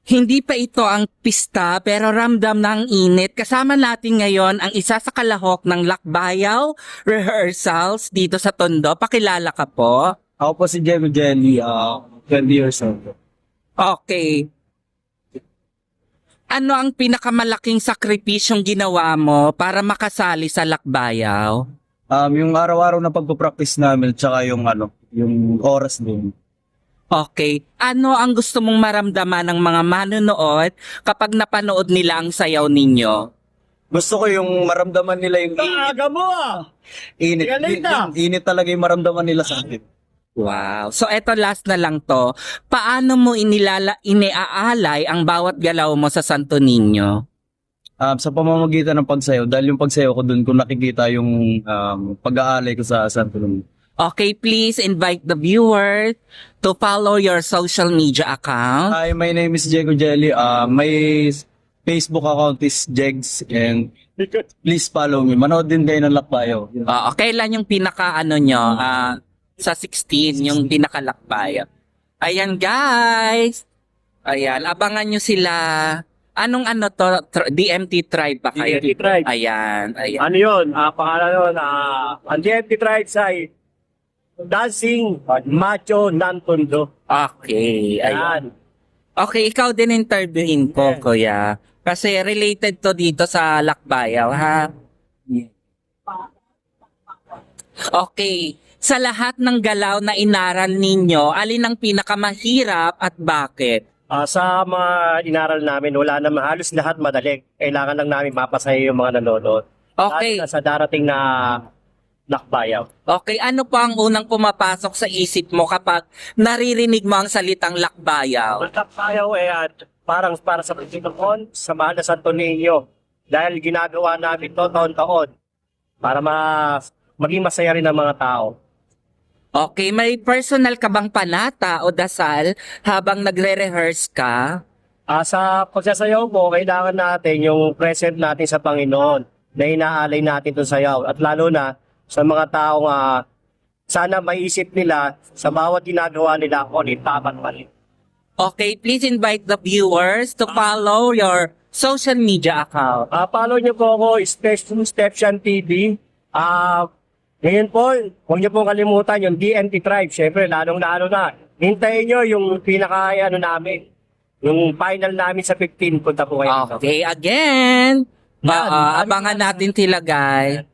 Hindi pa ito ang pista pero ramdam na ang init. Kasama natin ngayon ang isa sa kalahok ng Lakbayaw rehearsals dito sa Tondo. Pakilala ka po. Ako po si Jelly Jelly, 20 years old. Okay. Ano ang pinakamalaking sakripisyong ginawa mo para makasali sa Lakbayaw? Yung araw-araw na pagpo-practice namin, tsaka yung yung oras din. Okay. Ano ang gusto mong maramdaman ng mga manonood kapag napanood nila ang sayaw ninyo? Gusto ko yung maramdaman nila yung Aga mo init. Galing na. Init talaga yung maramdaman nila sa akin. Wow. So eto last na lang to. Paano mo iniaalay ang bawat galaw mo sa Santo Niño? Sa pamamagitan ng pagsayaw, dahil yung pagsayaw ko dun, kung nakikita yung pag-aalay ko sa Santo Niño. Okay, please invite the viewers to follow your social media account. Hi, my name is Diego Jelly. My Facebook account is Jegs, and please follow me. Manood din kayo ng Lakbayaw. Kailan yung pinaka nyo? Sa 16, yung pinakalakbay. Ayan guys. Ayan, abangan nyo sila. Anong to? DMT Tribe ba kayo? DMT Tribe. Ayan, ayan. Ano yun? Pangalan yun, ang DMT Tribe ay Dancing Macho ng Tondo. Okay, ayan. Ayan. Okay, ikaw din interviewin ko, Yeah. kuya. Kasi related to dito sa Lakbayaw, ha? Okay. Sa lahat ng galaw na inaral ninyo, alin ang pinakamahirap at bakit? Sa mga inaral namin, wala naman, halos lahat madali. Kailangan lang namin mapasaya yung mga nanonood. Okay. Lalo na sa darating na Lakbayaw. Okay, ano pa ang unang pumapasok sa isip mo kapag naririnig mo ang salitang Lakbayaw? Ang Lakbayaw parang para sa Panginoon, sa mahal na Santo Niño. Dahil ginagawa namin to taon-taon para maging masaya rin ang mga tao. Okay, may personal ka bang panata o dasal habang nagre-rehearse ka? Sa pagsasayaw mo, kailangan natin yung present natin sa Panginoon na inaalay natin itong sayaw. At lalo na sa mga taong sana maiisip nila sa bawat ginagawa nila kung ano yung tapat pa rin. Okay, please invite the viewers to follow your social media account. Follow niyo po ako, Stepsian TV. Ngayon po, huwag niyo pong kalimutan yung DMT Tribe. Siyempre, lalong-lalo na. Hintayin niyo yung namin. Yung final namin sa 15, punta po kayo dito. Okay, again. Yan. Abangan natin sila, guys.